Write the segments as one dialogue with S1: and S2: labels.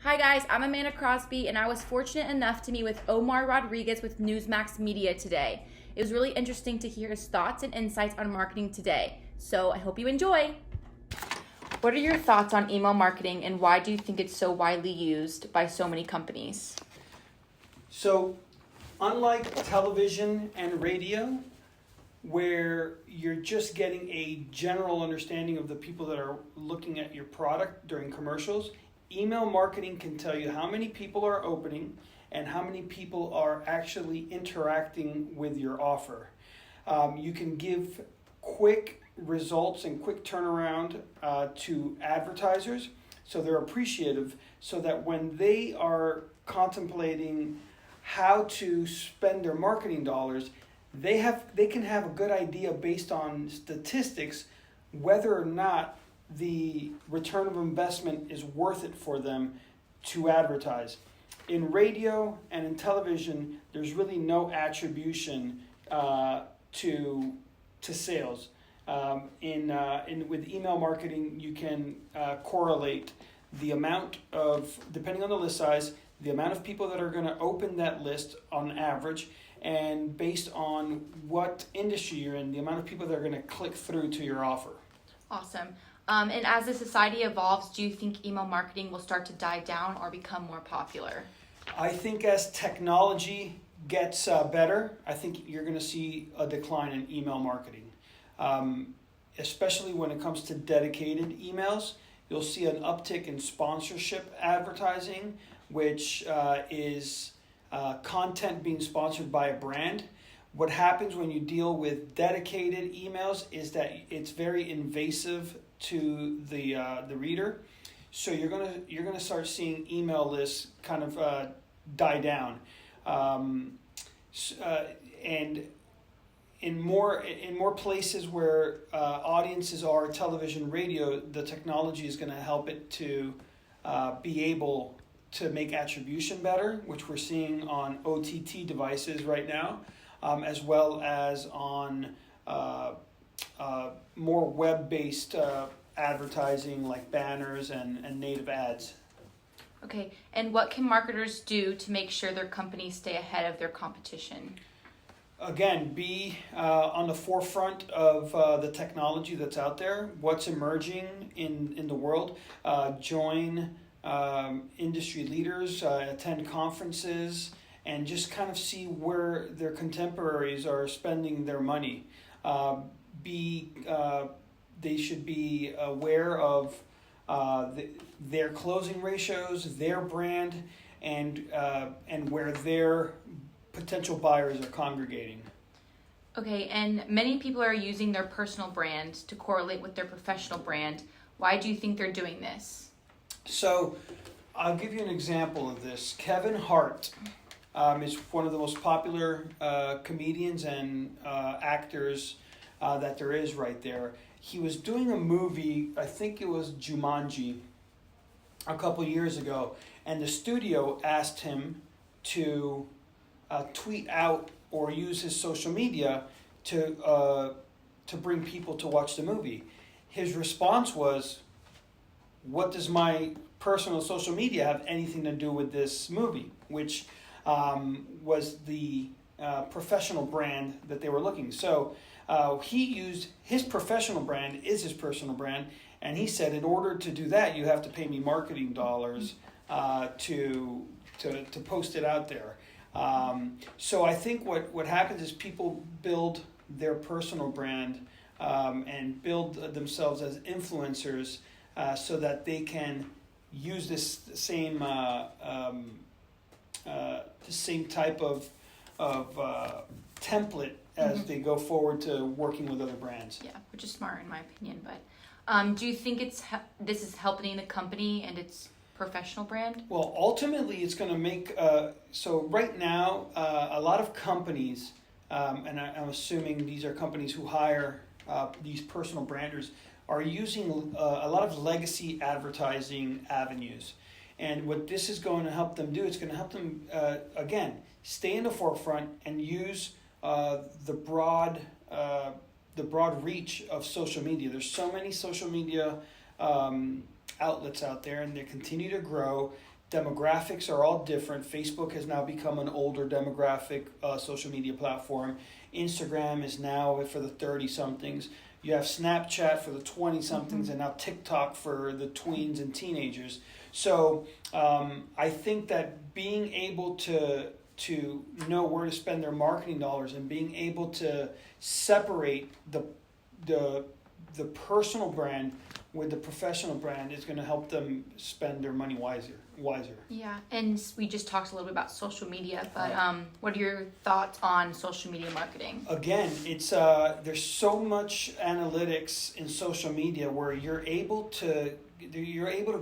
S1: Hi guys, I'm Amanda Crosby, and I was fortunate enough to meet with Omar Rodriguez with Newsmax Media today. It was really interesting to hear his thoughts and insights on marketing today, so I hope you enjoy. What are your thoughts on email marketing, and why do you think it's so widely used by so many companies?
S2: So, unlike television and radio, where you're just getting a general understanding of the people that are looking at your product during commercials, email marketing can tell you how many people are opening and how many people are actually interacting with your offer. You can give quick results and quick turnaround to advertisers, so they're appreciative, so that when they are contemplating how to spend their marketing dollars, they can have a good idea based on statistics whether or not the return of investment is worth it for them to advertise. In radio and in television, there's really no attribution to sales. With email marketing, you can correlate the amount of, depending on the list size, the amount of people that are going to open that list on average, and based on what industry you're in, the amount of people that are going to click through to your offer.
S1: Awesome. And as the society evolves, do you think email marketing will start to die down or become more popular?
S2: I think as technology gets better, I think you're going to see a decline in email marketing. Especially when it comes to dedicated emails, you'll see an uptick in sponsorship advertising, which is content being sponsored by a brand. What happens when you deal with dedicated emails is that it's very invasive to the reader, so you're gonna start seeing email lists kind of die down, and in more places where audiences are television, radio, the technology is going to help it to be able to make attribution better, which we're seeing on OTT devices right now, as well as on more web-based advertising like banners and native ads.
S1: Okay, and what can marketers do to make sure their companies stay ahead of their competition?
S2: Again, be on the forefront of the technology that's out there, what's emerging in the world. Join industry leaders, attend conferences, and just kind of see where their contemporaries are spending their money. They should be aware of their closing ratios, their brand, and where their potential buyers are congregating.
S1: Okay, and many people are using their personal brand to correlate with their professional brand. Why do you think they're doing this?
S2: So, I'll give you an example of this. Kevin Hart is one of the most popular comedians and actors that there is right there. He was doing a movie, I think it was Jumanji, a couple years ago, and the studio asked him to tweet out or use his social media to bring people to watch the movie. His response was, "What does my personal social media have anything to do with this movie?" Which was the professional brand that they were looking. So he used his professional brand is his personal brand, and he said, in order to do that, you have to pay me marketing dollars to post it out there. So I think what happens is people build their personal brand and build themselves as influencers so that they can use this same type of template as they go forward to working with other brands.
S1: Yeah, which is smart in my opinion. But do you think this is helping the company and its professional brand?
S2: Well, ultimately, it's going to make so right now a lot of companies, and I'm assuming these are companies who hire these personal branders, are using a lot of legacy advertising avenues. And what this is going to help them do, it's going to help them, again, stay in the forefront and use the broad reach of social media. There's so many social media outlets out there, and they continue to grow. demographics are all different. Facebook has now become an older demographic social media platform. Instagram is now for the 30-somethings. You have Snapchat for the 20-somethings, and now TikTok for the tweens and teenagers. So I think that being able to know where to spend their marketing dollars and being able to separate the personal brand with the professional brand is going to help them spend their money wiser.
S1: Yeah, and we just talked a little bit about social media, but what are your thoughts on social media marketing?
S2: Again, it's there's so much analytics in social media where you're able to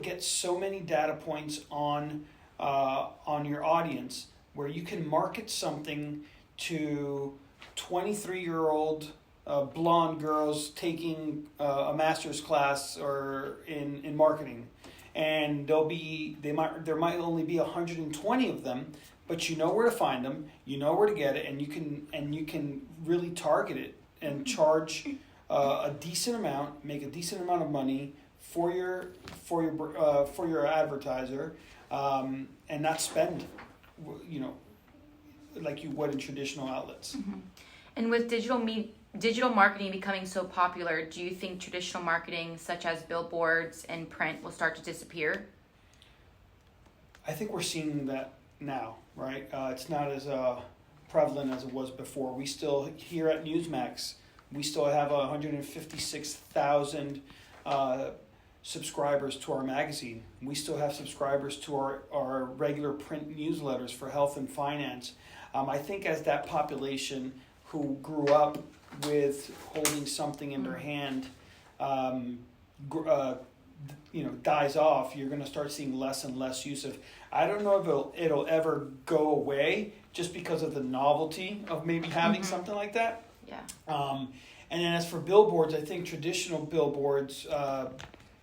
S2: get so many data points on your audience, where you can market something to 23-year-old blonde girls taking a master's class or in marketing, and there might only be 120 of them, but you know where to find them, you know where to get it, and you can really target it and charge a decent amount, make a decent amount of money for your advertiser, and not spend, like you would in traditional outlets.
S1: Mm-hmm. And with digital marketing becoming so popular, do you think traditional marketing such as billboards and print will start to disappear?
S2: I think we're seeing that now, right? It's not as prevalent as it was before. We still, here at Newsmax, we still have 156,000 subscribers to our magazine. We still have subscribers to our regular print newsletters for health and finance. I think as that population who grew up with holding something in their hand, dies off, you're going to start seeing less and less use of. I don't know if it'll ever go away just because of the novelty of maybe having something like that.
S1: Yeah.
S2: And then as for billboards, I think traditional billboards,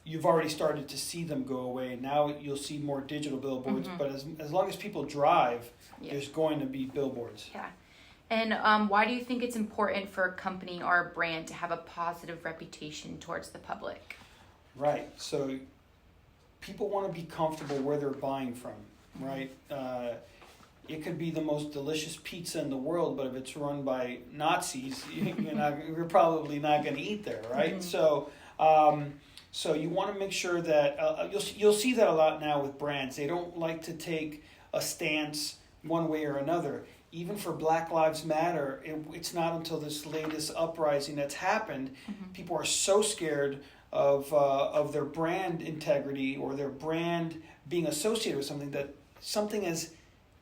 S2: you've already started to see them go away. Now you'll see more digital billboards, but as long as people drive, there's going to be billboards.
S1: Yeah. And why do you think it's important for a company or a brand to have a positive reputation towards the public?
S2: Right. So people want to be comfortable where they're buying from, right? It could be the most delicious pizza in the world, but if it's run by Nazis, you're probably not going to eat there, right? So you want to make sure that you'll see that a lot now with brands. They don't like to take a stance one way or another. Even for Black Lives Matter, it's not until this latest uprising that's happened, people are so scared of their brand integrity or their brand being associated with something, that something as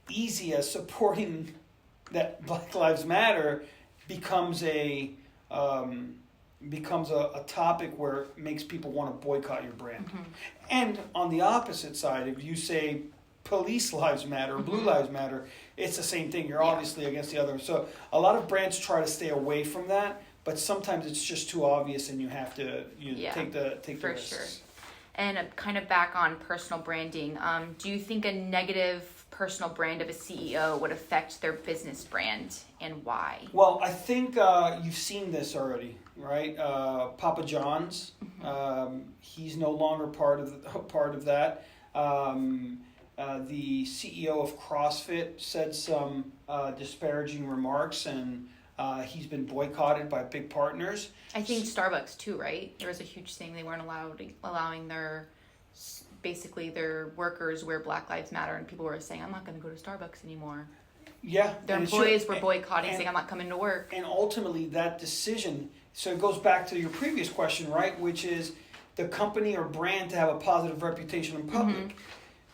S2: easy as supporting that Black Lives Matter becomes a topic where it makes people want to boycott your brand. And on the opposite side, if you say police lives matter, blue lives matter, it's the same thing. You're obviously against the other. So a lot of brands try to stay away from that, but sometimes it's just too obvious and you have to take the risks.
S1: Sure. And kind of back on personal branding, do you think a negative personal brand of a CEO would affect their business brand, and why?
S2: Well, I think you've seen this already, right? Papa John's, he's no longer part of that. The CEO of CrossFit said some disparaging remarks, and he's been boycotted by big partners.
S1: I think Starbucks too, right? There was a huge thing. They weren't allowing their workers wear Black Lives Matter, and people were saying, I'm not going to go to Starbucks anymore.
S2: Yeah.
S1: Their employees were boycotting, saying, I'm not coming to work.
S2: And ultimately that decision, so it goes back to your previous question, right? Which is the company or brand to have a positive reputation in public.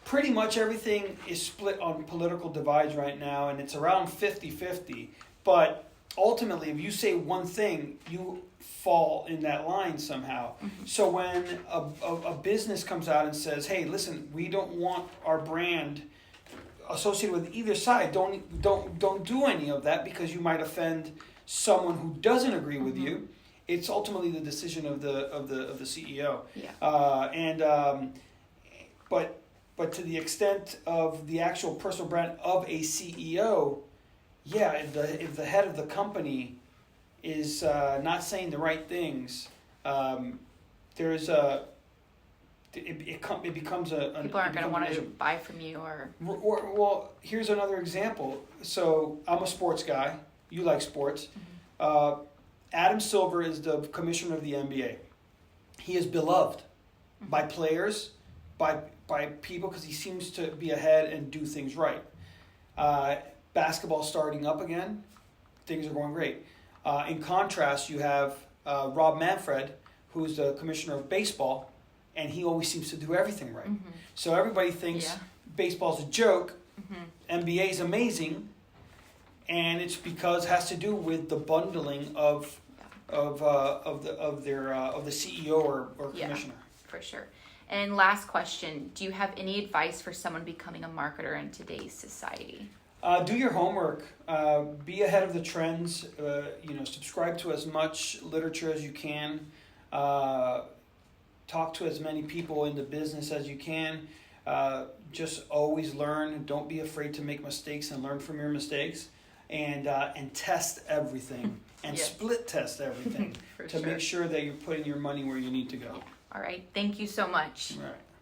S2: Pretty much everything is split on political divides right now, and it's around 50-50. But ultimately, if you say one thing, you fall in that line somehow. So when a business comes out and says, hey, listen, we don't want our brand associated with either side, don't do any of that because you might offend someone who doesn't agree with you. It's ultimately the decision of the CEO. But to the extent of the actual personal brand of a CEO, if the head of the company is not saying the right things, there's a it becomes a
S1: People aren't going to want to buy from you or...
S2: Well, here's another example. So I'm a sports guy. You like sports. Adam Silver is the commissioner of the NBA. He is beloved by players, by people, because he seems to be ahead and do things right. Basketball starting up again. Things are going great. In contrast, you have Rob Manfred, who's the commissioner of baseball, and he always seems to do everything right. So everybody thinks baseball's a joke, NBA is amazing, and it's because it has to do with the bundling of the CEO or commissioner.
S1: For sure. And last question, do you have any advice for someone becoming a marketer in today's society?
S2: Do your homework. Be ahead of the trends. Subscribe to as much literature as you can. Talk to as many people in the business as you can. Just always learn. Don't be afraid to make mistakes and learn from your mistakes. And test everything and split test everything to make sure that you're putting your money where you need to go.
S1: All right. Thank you so much.
S2: All right.